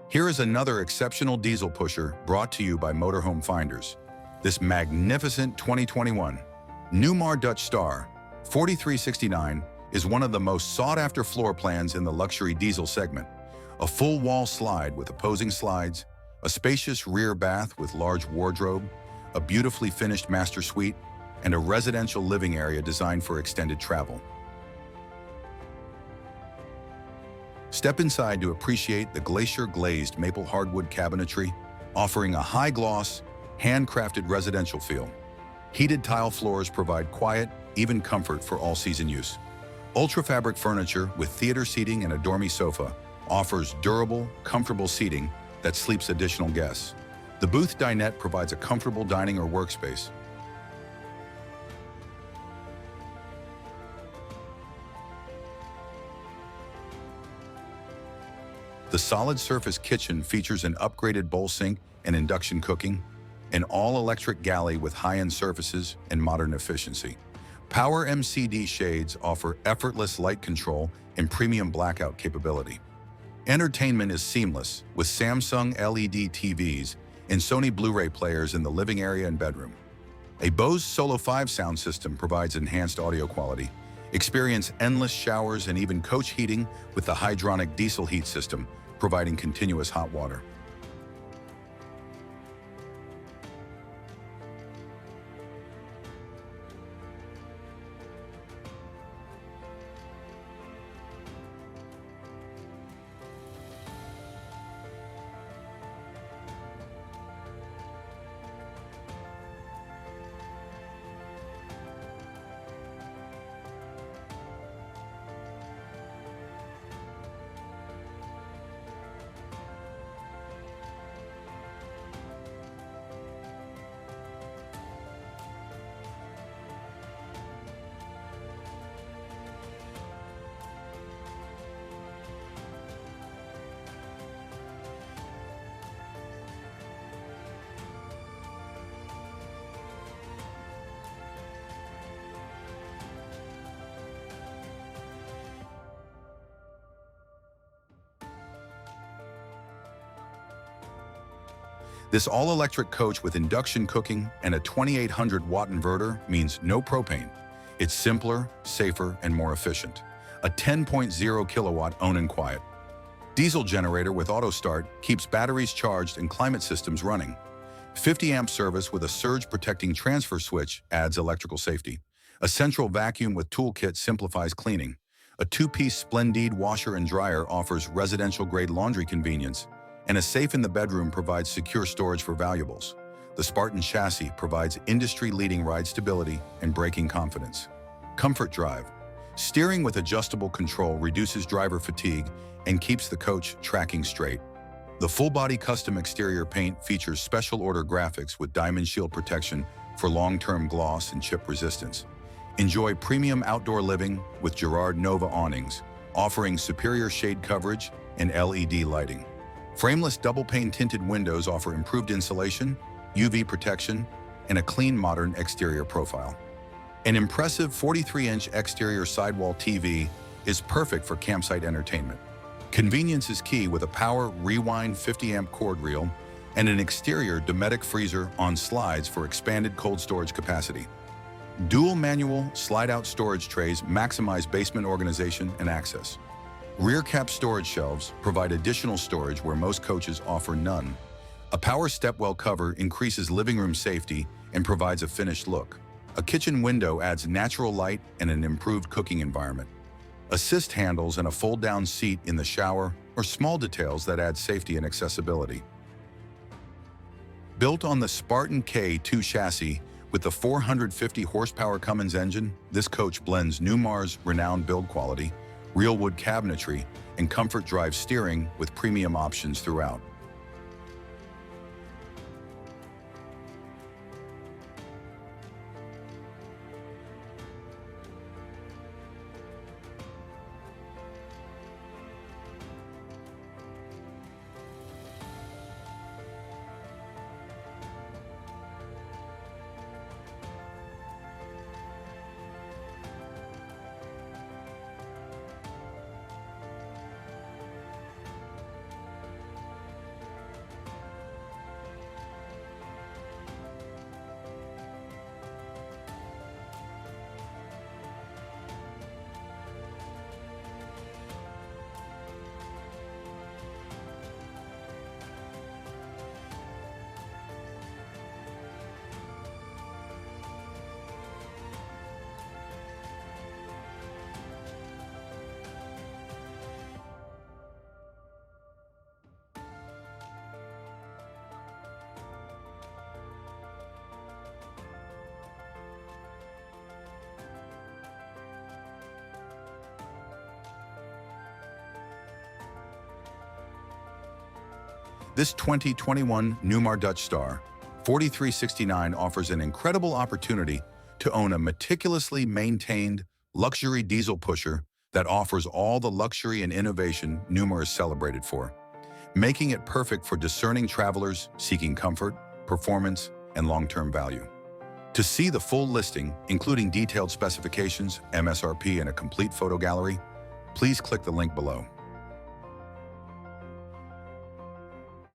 Here is another exceptional diesel pusher brought to you by Motorhome Finders. This magnificent 2021 Newmar Dutch Star 4369 is one of the most sought-after floor plans in the luxury diesel segment. A full wall slide with opposing slides, a spacious rear bath with large wardrobe, a beautifully finished master suite, and a residential living area designed for extended travel. Step inside to appreciate the glacier-glazed maple hardwood cabinetry, offering a high-gloss, handcrafted residential feel. Heated tile floors provide quiet, even comfort for all-season use. Ultra-fabric furniture with theater seating and a dormy sofa offers durable, comfortable seating that sleeps additional guests. The booth dinette provides a comfortable dining or workspace. The solid surface kitchen features an upgraded bowl sink and induction cooking, an all-electric galley with high-end surfaces and modern efficiency. Power MCD shades offer effortless light control and premium blackout capability. Entertainment is seamless with Samsung LED TVs and Sony Blu-ray players in the living area and bedroom. A Bose Solo 5 sound system provides enhanced audio quality. Experience endless showers and even coach heating with the hydronic diesel heat system, providing continuous hot water. This all-electric coach with induction cooking and a 2800-watt inverter means no propane. It's simpler, safer, and more efficient. A 10.0 kilowatt own and quiet diesel generator with auto start keeps batteries charged and climate systems running. 50 amp service with a surge protecting transfer switch adds electrical safety. A central vacuum with toolkit simplifies cleaning. A two-piece Splendide washer and dryer offers residential-grade laundry convenience, and a safe in the bedroom provides secure storage for valuables. The Spartan chassis provides industry-leading ride stability and braking confidence. Comfort drive. Steering with adjustable control reduces driver fatigue and keeps the coach tracking straight. The full-body custom exterior paint features special order graphics with diamond shield protection for long-term gloss and chip resistance. Enjoy premium outdoor living with Girard Nova awnings, offering superior shade coverage and LED lighting. Frameless double-pane tinted windows offer improved insulation, UV protection, and a clean modern exterior profile. An impressive 43-inch exterior sidewall TV is perfect for campsite entertainment. Convenience is key with a power rewind 50-amp cord reel and an exterior Dometic freezer on slides for expanded cold storage capacity. Dual manual slide-out storage trays maximize basement organization and access. Rear cap storage shelves provide additional storage where most coaches offer none. A power stepwell cover increases living room safety and provides a finished look. A kitchen window adds natural light and an improved cooking environment. Assist handles and a fold-down seat in the shower are small details that add safety and accessibility. Built on the Spartan K2 chassis with the 450 horsepower Cummins engine, this coach blends Newmar's renowned build quality, real wood cabinetry, and comfort drive steering with premium options throughout. This 2021 Newmar Dutch Star 4369 offers an incredible opportunity to own a meticulously maintained luxury diesel pusher that offers all the luxury and innovation Newmar is celebrated for, making it perfect for discerning travelers seeking comfort, performance, and long-term value. To see the full listing, including detailed specifications, MSRP, and a complete photo gallery, please click the link below.